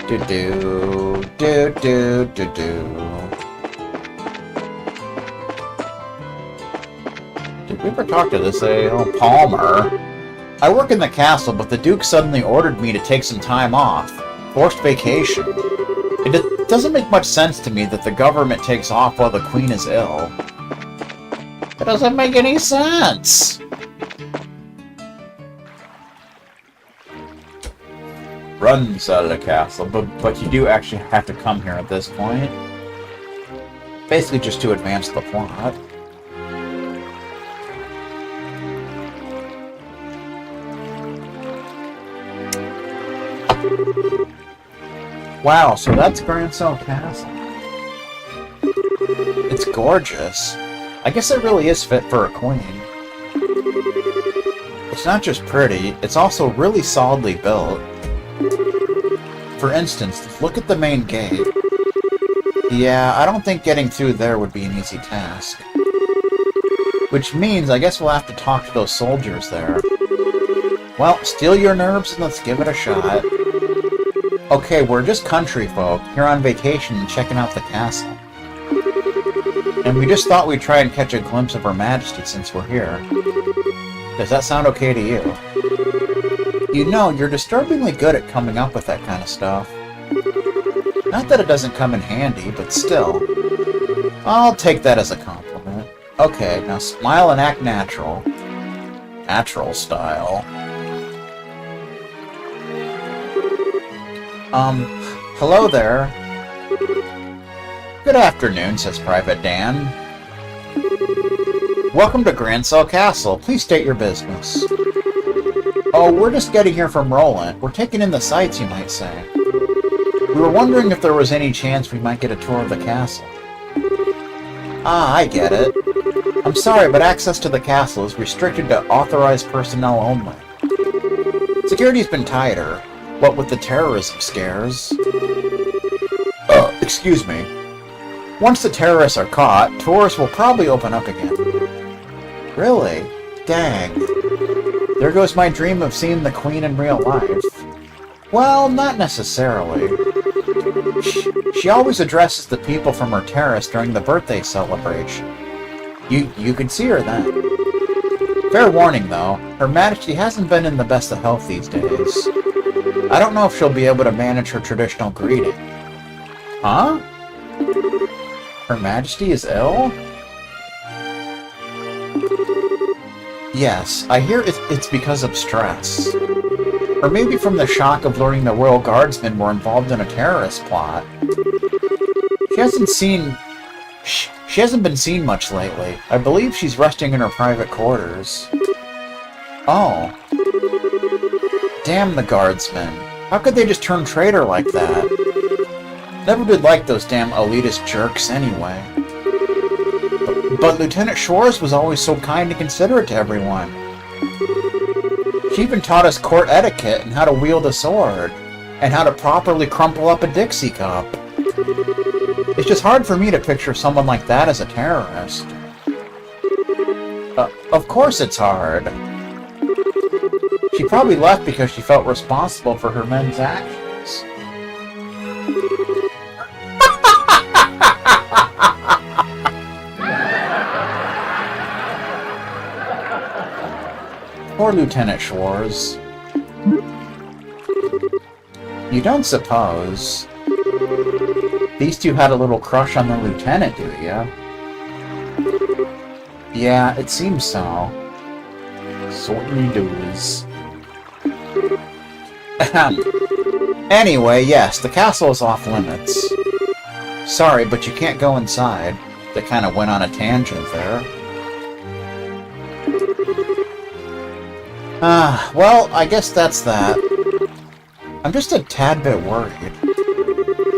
Do-do, do-do, do-do. Did we ever talk to this Palmer? I work in the castle, but the Duke suddenly ordered me to take some time off. Forced vacation. It doesn't make much sense to me that the government takes off while the Queen is ill. It doesn't make any sense! Runs out of the castle, but you do actually have to come here at this point. Basically just to advance the plot. Wow, so that's Grancel Castle. It's gorgeous. I guess it really is fit for a queen. It's not just pretty, it's also really solidly built. For instance, look at the main gate. Yeah, I don't think getting through there would be an easy task. Which means I guess we'll have to talk to those soldiers there. Well, steel your nerves and let's give it a shot. Okay, we're just country folk, here on vacation and checking out the castle. And we just thought we'd try and catch a glimpse of Her Majesty since we're here. Does that sound okay to you? You know, you're disturbingly good at coming up with that kind of stuff. Not that it doesn't come in handy, but still. I'll take that as a compliment. Okay, now smile and act natural. Natural style. Hello there. Good afternoon, says Private Dan. Welcome to Grancel Castle. Please state your business. Oh, we're just getting here from Roland. We're taking in the sights, you might say. We were wondering if there was any chance we might get a tour of the castle. Ah, I get it. I'm sorry, but access to the castle is restricted to authorized personnel only. Security's been tighter. What with the terrorism scares? Excuse me. Once the terrorists are caught, tours will probably open up again. Really? Dang. There goes my dream of seeing the Queen in real life. Well, not necessarily. She always addresses the people from her terrace during the birthday celebration. You can see her then. Fair warning, though. Her Majesty hasn't been in the best of health these days. I don't know if she'll be able to manage her traditional greeting. Huh? Her Majesty is ill? Yes, I hear it's because of stress. Or maybe from the shock of learning the Royal Guardsmen were involved in a terrorist plot. She hasn't been seen much lately. I believe she's resting in her private quarters. Oh. Damn the Guardsmen. How could they just turn traitor like that? Never did like those damn elitist jerks anyway. But Lieutenant Schwartz was always so kind and considerate to everyone. She even taught us court etiquette and how to wield a sword, and how to properly crumple up a Dixie cup. It's just hard for me to picture someone like that as a terrorist. Of course it's hard. She probably left because she felt responsible for her men's actions. Poor Lieutenant Schwartz. You don't suppose these two had a little crush on the lieutenant, do ya? Yeah, it seems so. Certainly does. Anyway, yes, the castle is off limits. Sorry, but you can't go inside. They kind of went on a tangent there. Well, I guess that's that. I'm just a tad bit worried.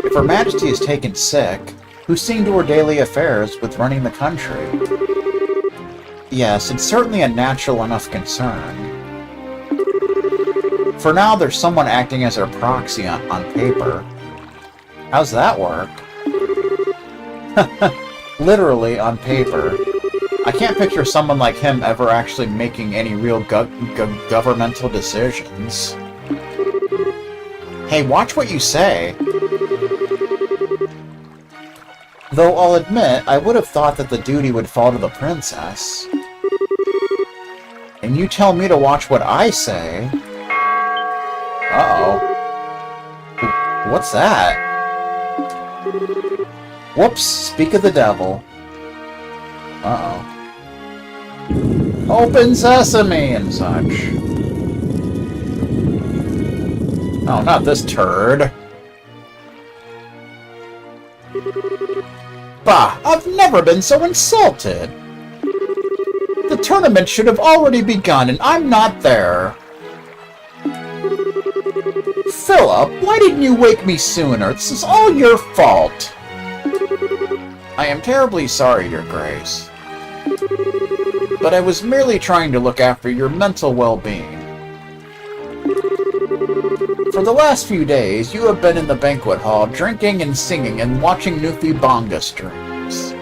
If Her Majesty is taken sick, who's seeing to her daily affairs with running the country? Yes, it's certainly a natural enough concern. For now, there's someone acting as her proxy on paper. How's that work? Literally on paper. I can't picture someone like him ever actually making any real governmental decisions. Hey, watch what you say. Though I'll admit, I would have thought that the duty would fall to the princess. And you tell me to watch what I say? Uh-oh. What's that? Whoops, speak of the devil. Uh-oh. Open sesame and such. Oh, not this turd. Bah, I've never been so insulted. The tournament should have already begun, and I'm not there. Philip, why didn't you wake me sooner? This is all your fault. I am terribly sorry, Your Grace. But I was merely trying to look after your mental well-being. For the last few days, you have been in the banquet hall, drinking and singing and watching Nufi Bonga streams.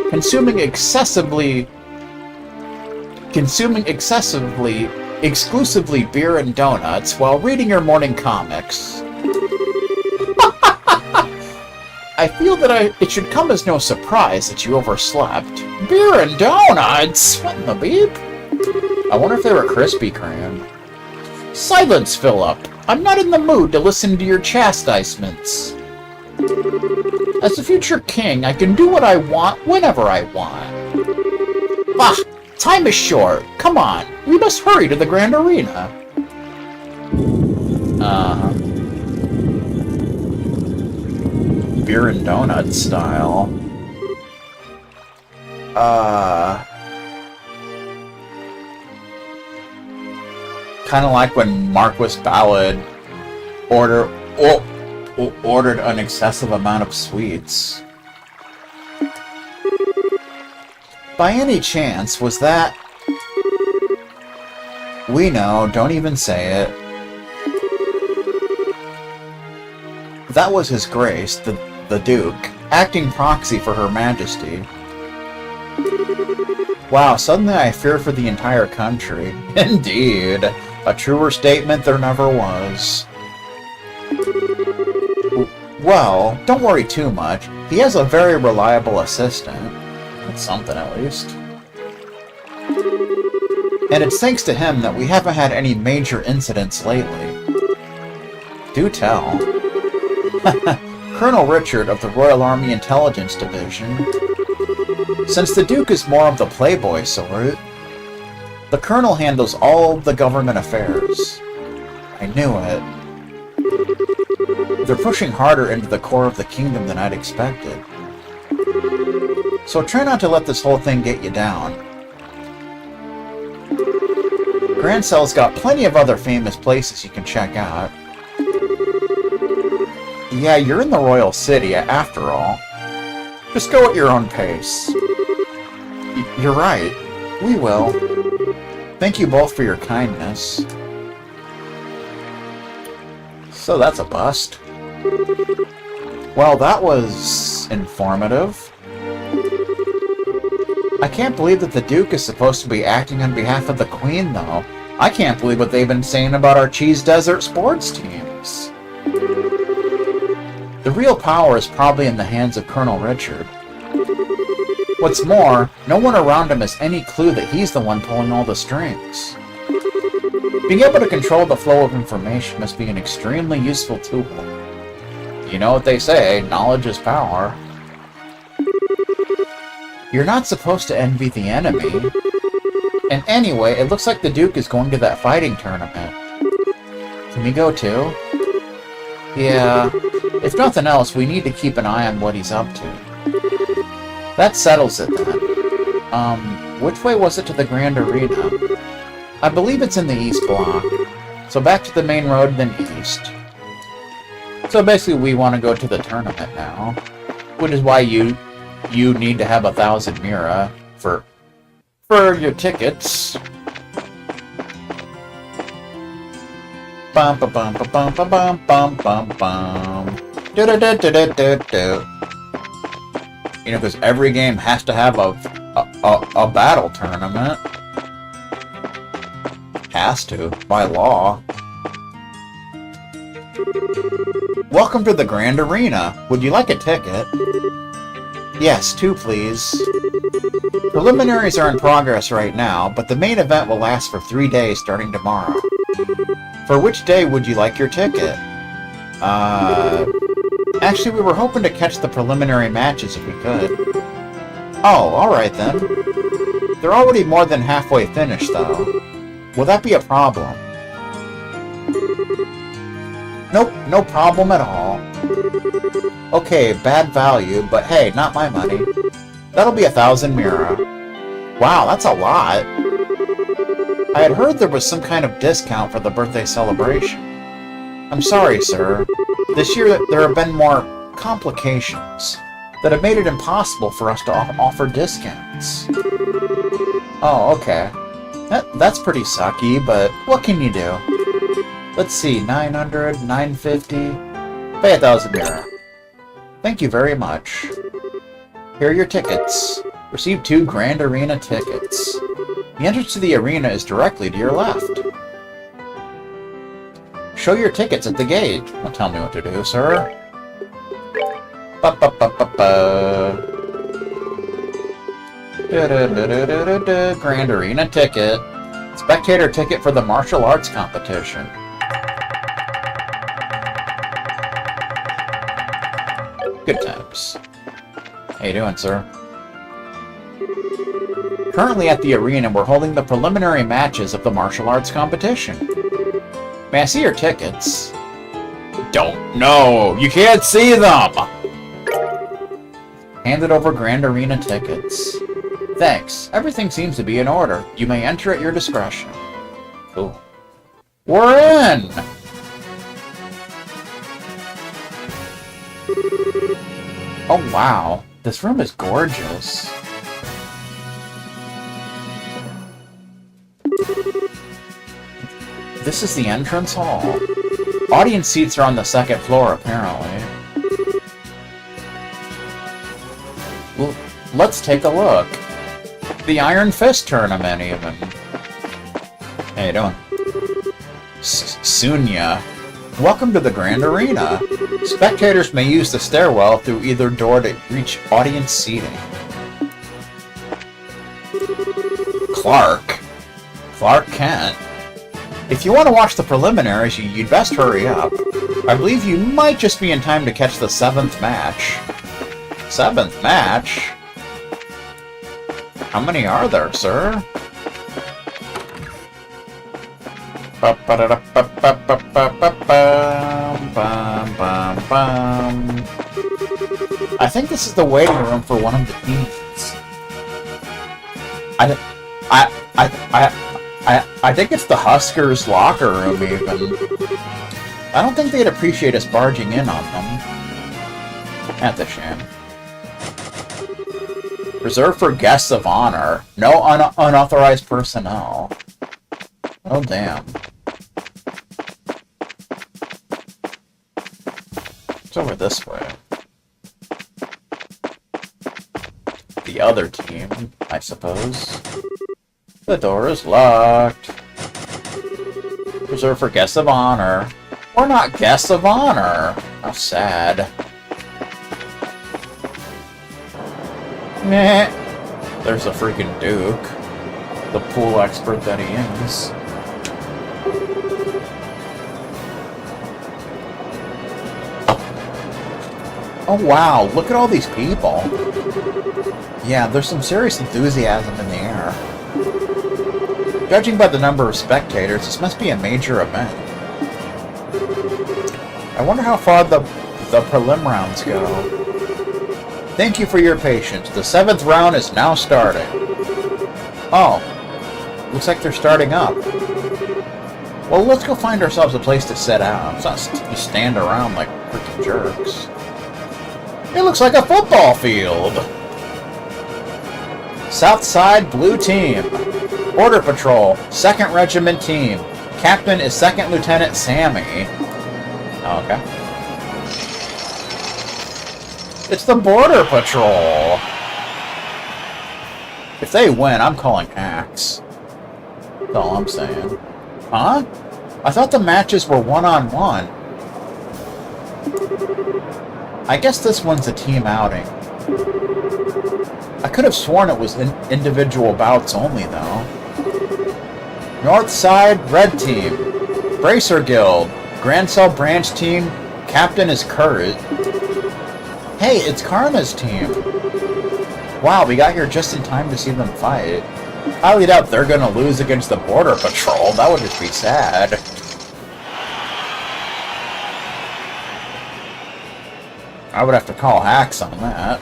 Consuming exclusively beer and donuts while reading your morning comics. I feel that it should come as no surprise that you overslept. Beer and donuts? What in the beep? I wonder if they were Krispy Kreme. Silence, Philip! I'm not in the mood to listen to your chastisements. As the future king, I can do what I want whenever I want. Bah! Time is short. Come on, we must hurry to the Grand Arena. Beer and donut style. Kind of like when Marquis Ballad ordered an excessive amount of sweets. By any chance, was that... We know, don't even say it. That was His Grace, the Duke, acting proxy for Her Majesty. Wow, suddenly I fear for the entire country. Indeed. A truer statement there never was. Well, don't worry too much. He has a very reliable assistant. That's something, at least. And it's thanks to him that we haven't had any major incidents lately. Do tell. Colonel Richard of the Royal Army Intelligence Division. Since the Duke is more of the playboy sort, the Colonel handles all the government affairs. I knew it. They're pushing harder into the core of the kingdom than I'd expected. So try not to let this whole thing get you down. Grand Cell's got plenty of other famous places you can check out. Yeah, you're in the Royal City, after all. Just go at your own pace. You're right. We will. Thank you both for your kindness. So that's a bust. Well, that was informative. I can't believe that the Duke is supposed to be acting on behalf of the Queen, though. I can't believe what they've been saying about our Cheese Desert sports teams. The real power is probably in the hands of Colonel Richard. What's more, no one around him has any clue that he's the one pulling all the strings. Being able to control the flow of information must be an extremely useful tool. You know what they say, knowledge is power. You're not supposed to envy the enemy. And anyway, it looks like the Duke is going to that fighting tournament. Can we go too? Yeah, if nothing else, we need to keep an eye on what he's up to. That settles it then. Which way was it to the Grand Arena? I believe it's in the East Block. So back to the main road, then east. So basically we want to go to the tournament now. Which is why you need to have 1,000 Mira for your tickets. Bum ba bum ba bum ba bum bum bum bum. Do do do do do do do. You know, because every game has to have a battle tournament. Has to, by law. Welcome to the Grand Arena. Would you like a ticket? Yes, 2 please. Preliminaries are in progress right now, but the main event will last for 3 days starting tomorrow. For which day would you like your ticket? Actually, we were hoping to catch the preliminary matches if we could. Oh, alright then. They're already more than halfway finished, though. Will that be a problem? Nope, no problem at all. Okay, bad value, but hey, not my money. That'll be 1,000 Mira. Wow, that's a lot. I had heard there was some kind of discount for the birthday celebration. I'm sorry, sir. This year there have been more complications that have made it impossible for us to offer discounts. Oh, okay. That's pretty sucky, but what can you do? Let's see, 900, 950... Pay 1,000 Mira. Thank you very much. Here are your tickets. Receive 2 Grand Arena tickets. The entrance to the arena is directly to your left. Show your tickets at the gate. Don't tell me what to do, sir. Grand Arena ticket. Spectator ticket for the martial arts competition. Good times. How you doing, sir? Currently at the arena, we're holding the preliminary matches of the martial arts competition. May I see your tickets? Don't know! You can't see them! Handed over Grand Arena tickets. Thanks. Everything seems to be in order. You may enter at your discretion. Cool. We're in! Oh wow, this room is gorgeous. This is the entrance hall. Audience seats are on the 2nd floor, apparently. Well, let's take a look. The Iron Fist tournament, even. How you doing? Sunya. Welcome to the Grand Arena. Spectators may use the stairwell through either door to reach audience seating. Clark Kent. If you want to watch the preliminaries, you'd best hurry up. I believe you might just be in time to catch the 7th match. 7th match? How many are there, sir? I think this is the waiting room for one of the teams. I think it's the Huskers' locker room, even. I don't think they'd appreciate us barging in on them. That's a shame. Reserved for guests of honor. No unauthorized personnel. Oh, damn. It's over this way. The other team, I suppose. The door is locked. Reserved for guests of honor. We're not guests of honor. How sad. Meh. There's a freaking Duke. The pool expert that he is. Oh wow, look at all these people. Yeah, there's some serious enthusiasm in the air. Judging by the number of spectators, this must be a major event. I wonder how far the prelim rounds go. Thank you for your patience. The 7th round is now starting. Oh. Looks like they're starting up. Well, let's go find ourselves a place to sit down. Let's not just stand around like freaking jerks. It looks like a football field. Southside Blue Team. Border Patrol, 2nd Regiment Team. Captain is 2nd Lieutenant Sammy. Oh, okay. It's the Border Patrol! If they win, I'm calling hacks. That's all I'm saying. Huh? I thought the matches were one-on-one. I guess this one's a team outing. I could have sworn it was individual bouts only, though. North Side, Red Team. Bracer Guild. Grand Cell Branch Team. Captain is Kurt. Hey, it's Karna's team. Wow, we got here just in time to see them fight. Highly doubt they're gonna lose against the Border Patrol. That would just be sad. I would have to call hacks on that.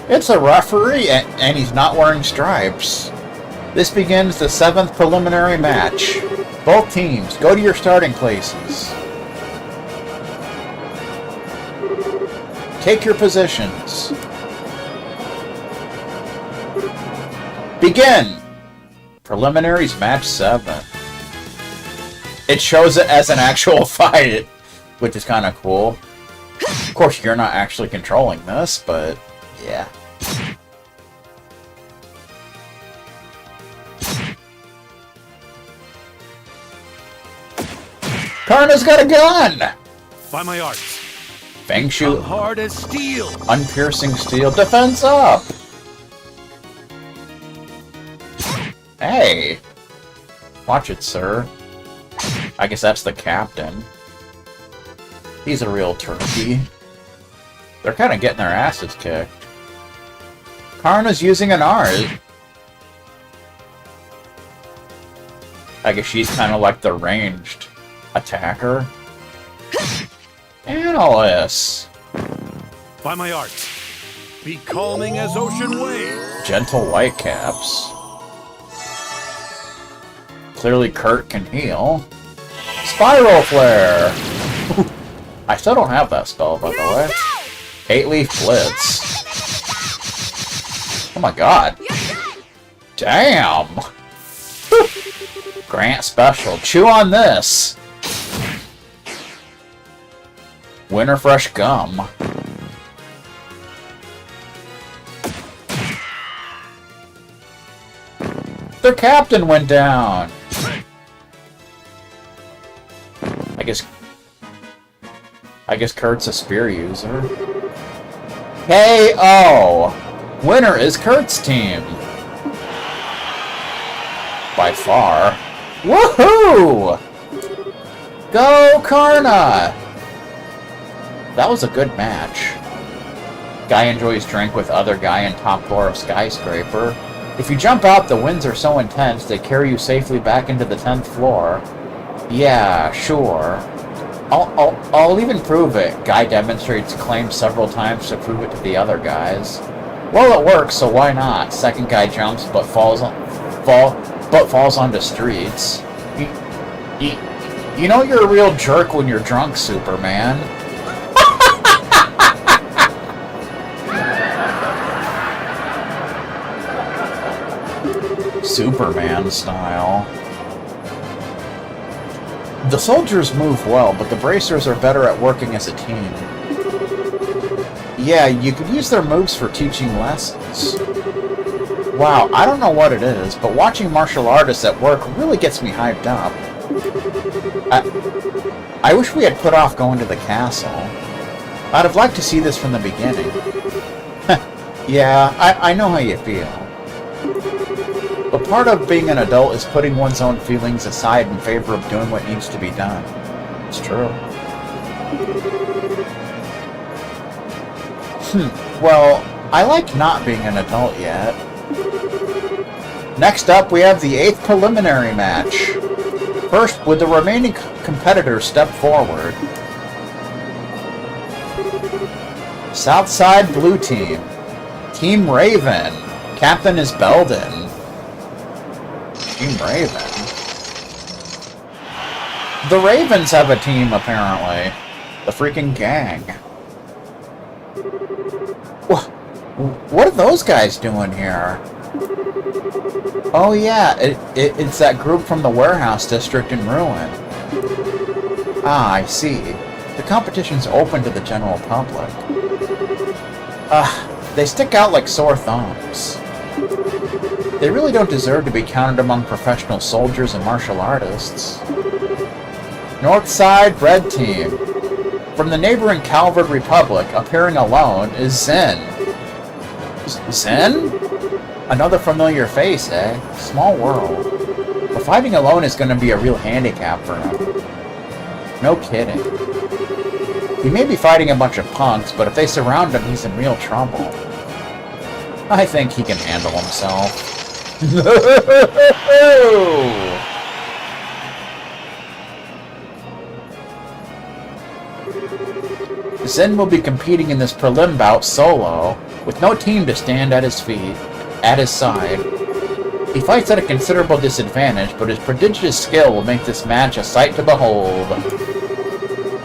It's a referee, and he's not wearing stripes. This begins the 7th preliminary match. Both teams, go to your starting places. Take your positions. Begin! Preliminaries match 7. It shows it as an actual fight, which is kind of cool. Of course, you're not actually controlling this, but yeah. Karna's got a gun! By my arts. Fang Shu. Hard as steel. Unpiercing steel. Defense up! Hey! Watch it, sir. I guess that's the captain. He's a real turkey. They're kind of getting their asses kicked. Karna's using an art. I guess she's kind of like the ranged attacker. Analyst. By my arts. Be calming as ocean waves. Gentle Whitecaps. Clearly Kurt can heal. Spiral Flare! I still don't have that spell, by the way. 8-leaf Blitz. Oh my god. Damn! Grant Special. Chew on this! Winter Fresh Gum. Their captain went down! I guess Kurt's a spear user. KO! Winner is Kurt's team! By far. Woohoo! Go Karna! That was a good match. Guy enjoys drink with other guy in top floor of skyscraper. If you jump out, the winds are so intense they carry you safely back into the 10th floor. Yeah, sure. I'll even prove it. Guy demonstrates claims several times to prove it to the other guys. Well, it works, so why not? Second guy jumps but falls onto streets. You know you're a real jerk when you're drunk, Superman. Superman style. The soldiers move well, but the bracers are better at working as a team. Yeah, you could use their moves for teaching lessons. Wow, I don't know what it is, but watching martial artists at work really gets me hyped up. I wish we had put off going to the castle. I'd have liked to see this from the beginning. Yeah, I know how you feel. But part of being an adult is putting one's own feelings aside in favor of doing what needs to be done. It's true. Well, I like not being an adult yet. Next up, we have the 8th preliminary match. First, would the remaining competitors step forward? Southside Blue Team. Team Raven. Captain is Belden. Team Raven. The Ravens have a team, apparently. The freaking gang. What are those guys doing here? Oh yeah, it's that group from the warehouse district in ruin. Ah, I see. The competition's open to the general public. They stick out like sore thumbs. They really don't deserve to be counted among professional soldiers and martial artists. Northside Red Team. From the neighboring Calvard Republic, appearing alone is Zen. Zen? Another familiar face, eh? Small world. But fighting alone is going to be a real handicap for him. No kidding. He may be fighting a bunch of punks, but if they surround him, he's in real trouble. I think he can handle himself. Zen will be competing in this prelim bout solo, with no team to stand at his side. He fights at a considerable disadvantage, but his prodigious skill will make this match a sight to behold.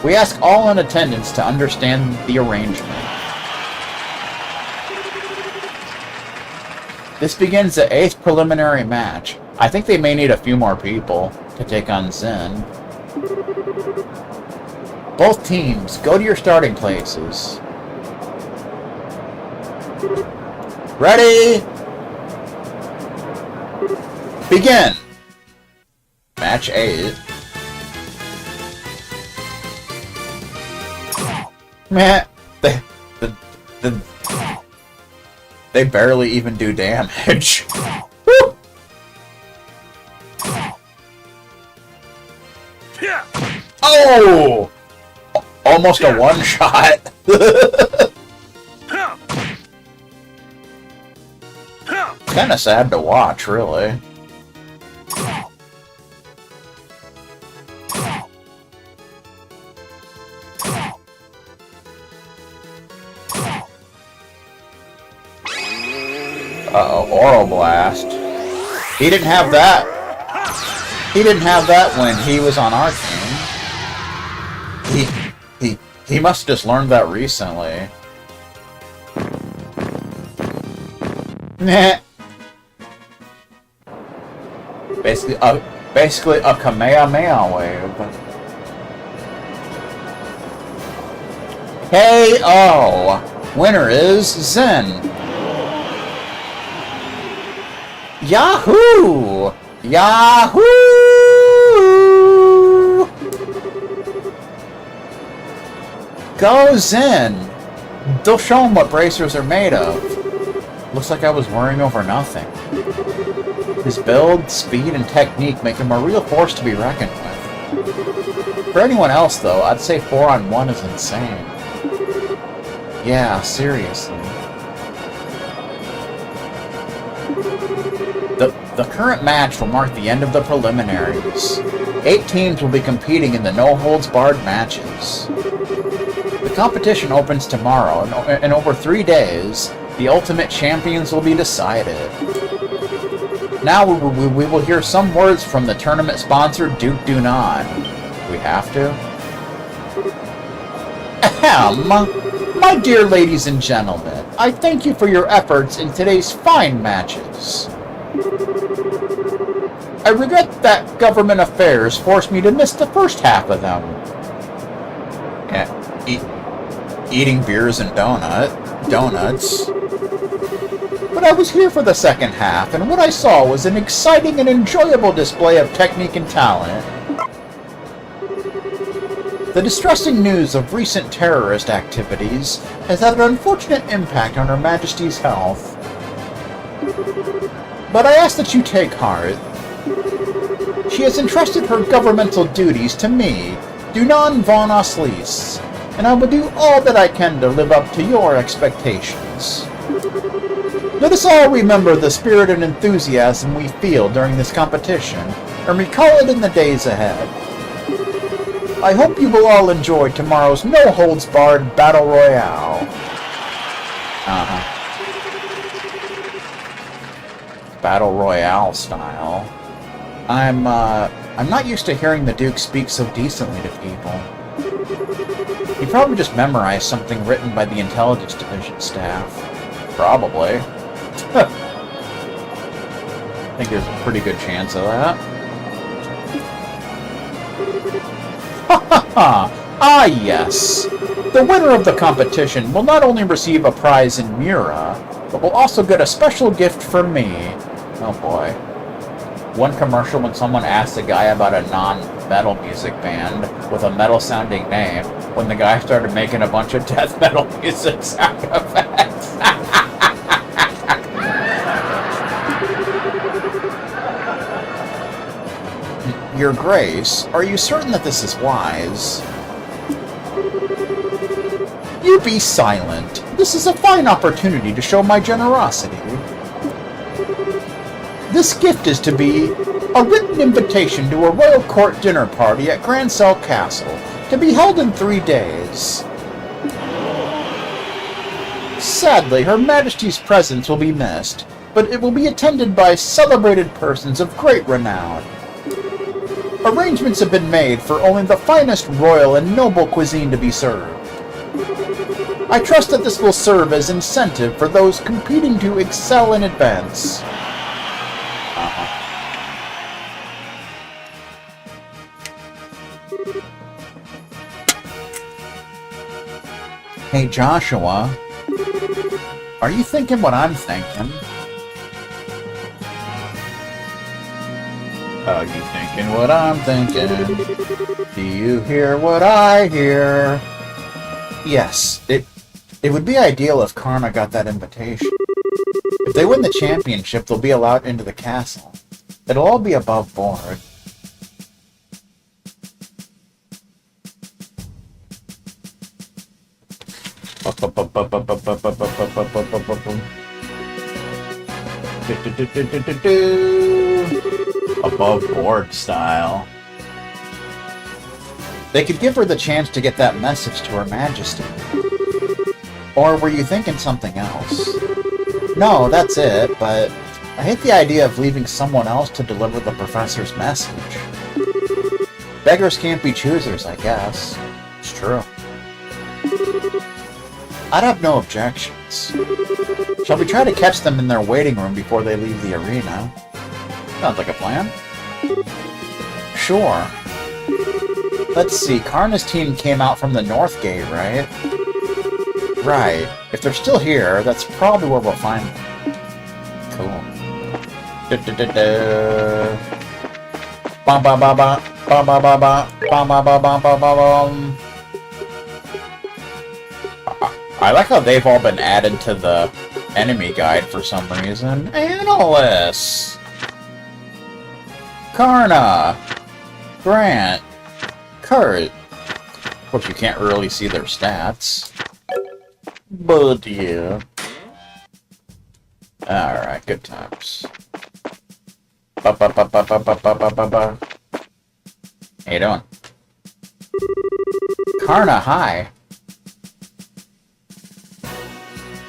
We ask all in attendance to understand the arrangement. This begins the 8th preliminary match. I think they may need a few more people to take on Zen. Both teams, go to your starting places. Ready? Begin! Match 8. Meh. They barely even do damage. Woo! Oh! Almost a one-shot. Kinda sad to watch, really. Uh-oh, Oral Blast. He didn't have that. He didn't have that when he was on our team. He must have just learned that recently. Nah. Basically a Kamehameha wave. KO! Winner is Zen. Yahoo! Yahoo! Go Zen! They'll show him what bracers are made of. Looks like I was worrying over nothing. His build, speed, and technique make him a real force to be reckoned with. For anyone else, though, I'd say 4-on-1 is insane. Yeah, seriously. The current match will mark the end of the preliminaries. 8 teams will be competing in the no-holds-barred matches. The competition opens tomorrow, and in over 3 days, the ultimate champions will be decided. Now we will hear some words from the tournament sponsor, Duke Dunan. We have to? Ahem! My dear ladies and gentlemen, I thank you for your efforts in today's fine matches. I regret that government affairs forced me to miss the first half of them. Yeah, eating beers and donuts. But I was here for the second half, and what I saw was an exciting and enjoyable display of technique and talent. The distressing news of recent terrorist activities has had an unfortunate impact on Her Majesty's health. But I ask that you take heart. She has entrusted her governmental duties to me, Dunan von Oslis, and I will do all that I can to live up to your expectations. Let us all remember the spirit and enthusiasm we feel during this competition, and recall it in the days ahead. I hope you will all enjoy tomorrow's no-holds-barred Battle Royale. Battle Royale style. I'm not used to hearing the Duke speak so decently to people. He probably just memorized something written by the Intelligence Division staff. Probably. I think there's a pretty good chance of that. Ha ha ha! Ah yes! The winner of the competition will not only receive a prize in Mura, but will also get a special gift from me. Oh boy. One commercial when someone asks a guy about a metal music band with a metal-sounding name when the guy started making a bunch of death metal music sound effects. Your Grace, are you certain that this is wise? You be silent. This is a fine opportunity to show my generosity. This gift is to be a written invitation to a royal court dinner party at Grancel Castle, to be held in 3 days. Sadly, Her Majesty's presence will be missed, but it will be attended by celebrated persons of great renown. Arrangements have been made for only the finest royal and noble cuisine to be served. I trust that this will serve as incentive for those competing to excel and advance. Hey Joshua, are you thinking what I'm thinking? Are you thinking what I'm thinking? Do you hear what I hear? Yes, it would be ideal if Karna got that invitation. If they win the championship, they'll be allowed into the castle. It'll all be above board. Above board style. They could give her the chance to get that message to Her Majesty. Or were you thinking something else? No, that's it, but I hate the idea of leaving someone else to deliver the professor's message. Beggars can't be choosers, I guess. It's true. I'd have no objections. Shall we try to catch them in their waiting room before they leave the arena? Sounds like a plan. Sure. Let's see, Karna's team came out from the North Gate, right? Right. If they're still here, that's probably where we'll find them. Cool. Bum ba ba ba bum ba ba ba bum ba ba bum ba ba bum. I like how they've all been added to the enemy guide for some reason. Analysts! Karna! Grant! Kurt! Of course, you can't really see their stats. But yeah. Alright, good times. Ba ba ba ba ba ba ba ba ba ba. How you doing? Karna, hi!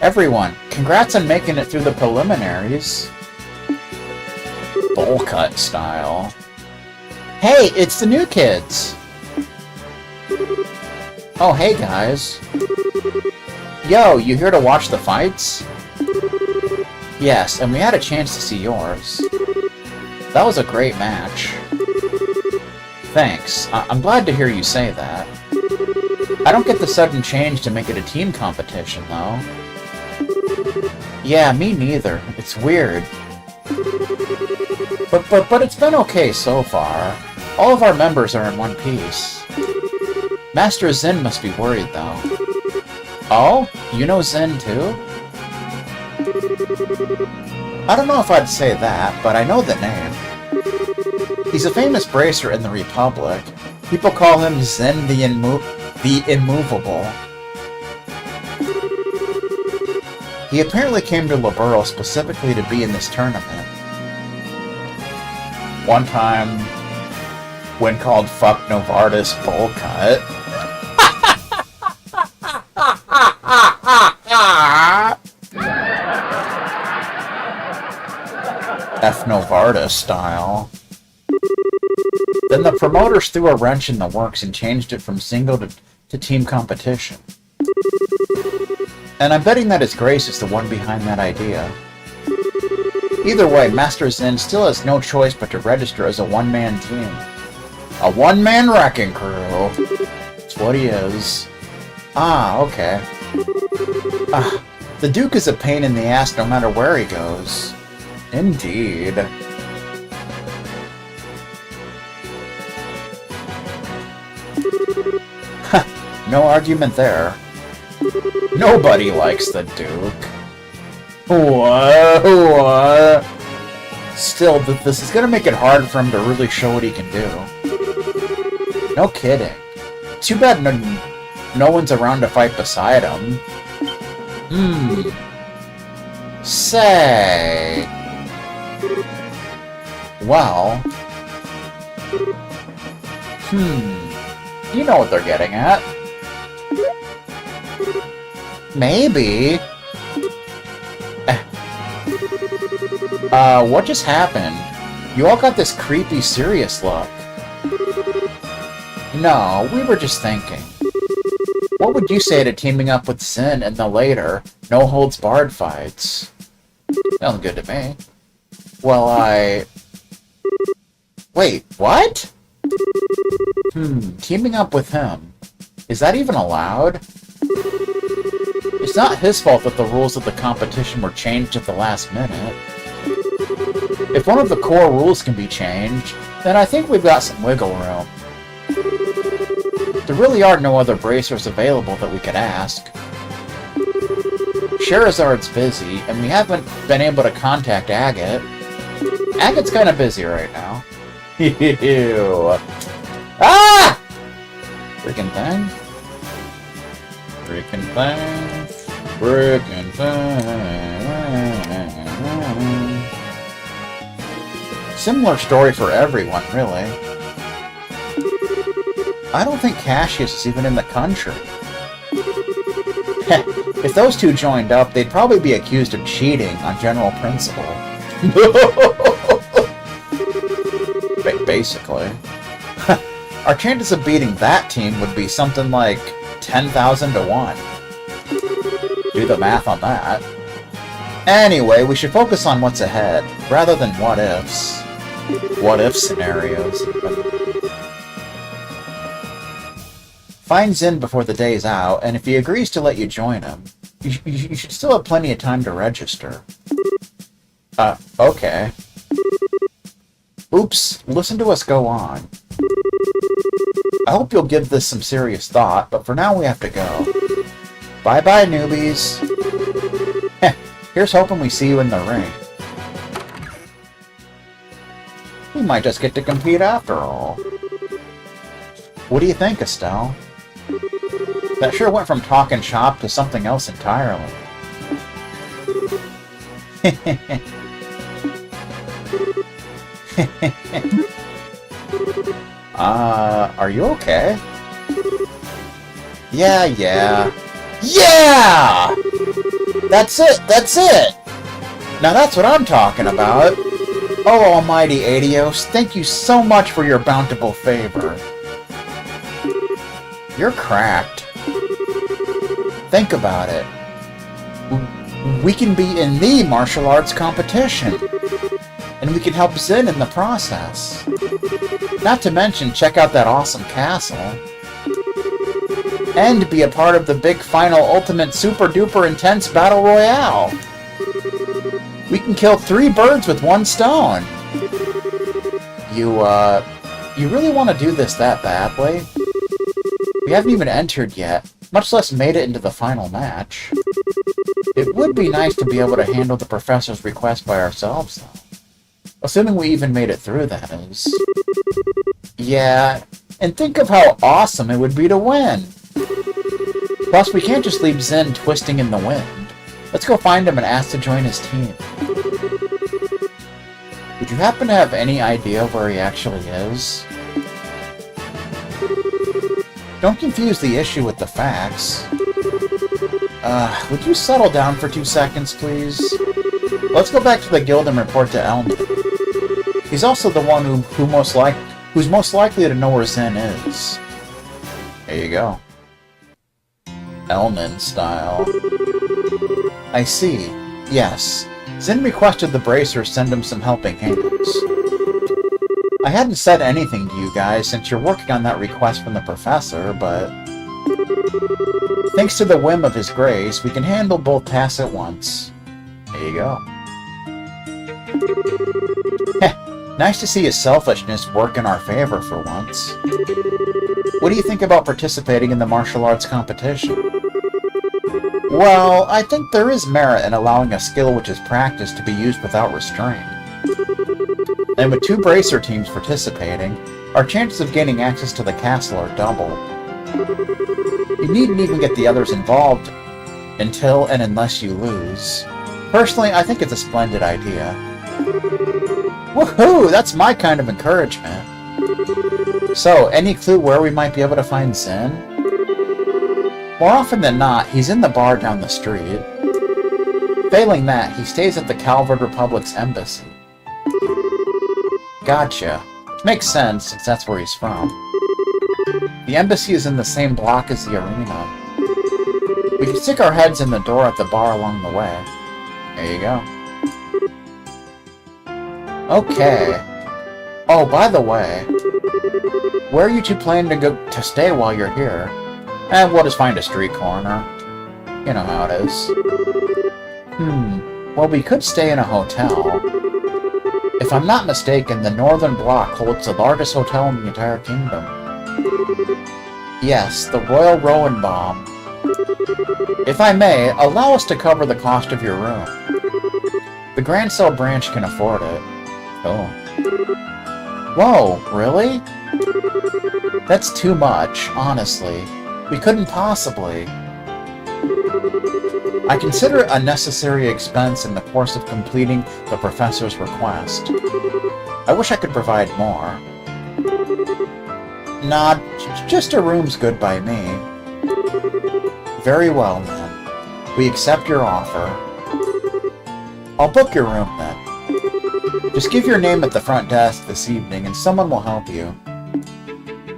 Everyone, congrats on making it through the preliminaries. Bowl cut style. Hey, it's the new kids! Oh, hey guys. Yo, you here to watch the fights? Yes, and we had a chance to see yours. That was a great match. Thanks. I'm glad to hear you say that. I don't get the sudden change to make it a team competition, though. Yeah, me neither. It's weird. But it's been okay so far. All of our members are in one piece. Master Zen must be worried, though. Oh? You know Zen, too? I don't know if I'd say that, but I know the name. He's a famous bracer in the Republic. People call him Zen the Immovable. He apparently came to Laburo specifically to be in this tournament. One time, when called Fuck Novartis Bowl Cut. F Novartis style. Then the promoters threw a wrench in the works and changed it from single to team competition. And I'm betting that His Grace is the one behind that idea. Either way, Master Zen still has no choice but to register as a one-man team. A one-man wrecking crew. That's what he is. Ah, okay. The Duke is a pain in the ass no matter where he goes. Indeed. No argument there. Nobody likes the Duke. What? Still, this is gonna make it hard for him to really show what he can do. No kidding. Too bad no one's around to fight beside him. Say... Well... You know what they're getting at. Maybe. What just happened? You all got this creepy, serious look. No, we were just thinking. What would you say to teaming up with Sin in the later, no-holds-barred fights? Sounds good to me. Well, Wait, what? Teaming up with him. Is that even allowed? It's not his fault that the rules of the competition were changed at the last minute. If one of the core rules can be changed, then I think we've got some wiggle room. There really are no other bracers available that we could ask. Sherazard's busy, and we haven't been able to contact Agate. Agate's kinda busy right now. Ew. Ah! Freaking thing. Freaking thing. Freaking thing. Similar story for everyone, really. I don't think Cassius is even in the country. If those two joined up, they'd probably be accused of cheating on general principle. Basically. Our chances of beating that team would be something like 10,000 to 1. Do the math on that. Anyway, we should focus on what's ahead, rather than what-ifs. What-if scenarios. Find Zin before the day's out, and if he agrees to let you join him, you should still have plenty of time to register. Okay. Oops, listen to us go on. I hope you'll give this some serious thought, but for now we have to go. Bye-bye, newbies. Here's hoping we see you in the ring. We might just get to compete after all. What do you think, Estelle? That sure went from talking shop to something else entirely. Are you okay? Yeah! Yeah! That's it! Now that's what I'm talking about! Oh, almighty Adios, thank you so much for your bountiful favor. You're cracked. Think about it. We can be in the martial arts competition. And we can help Zin in the process. Not to mention, check out that awesome castle. And be a part of the big final ultimate super duper intense battle royale. We can kill 3 birds with 1 stone. You really want to do this that badly? We haven't even entered yet, much less made it into the final match. It would be nice to be able to handle the professor's request by ourselves, though. Assuming we even made it through, that is. Yeah, and think of how awesome it would be to win! Plus, we can't just leave Zin twisting in the wind. Let's go find him and ask to join his team. Would you happen to have any idea where he actually is? Don't confuse the issue with the facts. Would you settle down for 2 seconds, please? Let's go back to the guild and report to Elman. He's also the one who's most likely to know where Zin is. There you go. Elman style. I see. Yes. Zin requested the bracers send him some helping hands. I hadn't said anything to you guys since you're working on that request from the professor, but... thanks to the whim of his grace, we can handle both tasks at once. There you go. Nice to see his selfishness work in our favor for once. What do you think about participating in the martial arts competition? Well, I think there is merit in allowing a skill which is practiced to be used without restraint. And with 2 bracer teams participating, our chances of gaining access to the castle are double. You needn't even get the others involved until and unless you lose. Personally, I think it's a splendid idea. Woohoo! That's my kind of encouragement. So, any clue where we might be able to find Zen? More often than not, he's in the bar down the street. Failing that, he stays at the Calvard Republic's embassy. Gotcha. Which makes sense, since that's where he's from. The embassy is in the same block as the arena. We can stick our heads in the door at the bar along the way. There you go. Okay. Oh, by the way, where are you two planning to stay while you're here? We'll just find a street corner. You know how it is. Well, we could stay in a hotel. If I'm not mistaken, the Northern Block holds the largest hotel in the entire kingdom. Yes, the Royal Rowenbaum. If I may, allow us to cover the cost of your room. The Grand Cell branch can afford it. Oh. Whoa, really? That's too much, honestly. We couldn't possibly. I consider it a necessary expense in the course of completing the professor's request. I wish I could provide more. Nah, just a room's good by me. Very well, then. We accept your offer. I'll book your room, then. Just give your name at the front desk this evening, and someone will help you.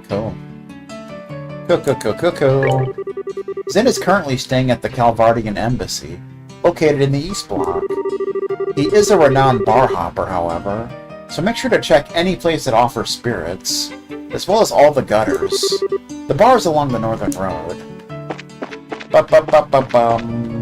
Cool. Cool. Zen is currently staying at the Calvardian Embassy, located in the East Block. He is a renowned bar hopper, however, so make sure to check any place that offers spirits, as well as all the gutters. The bar is along the Northern Road. Ba-ba-ba-ba-bum.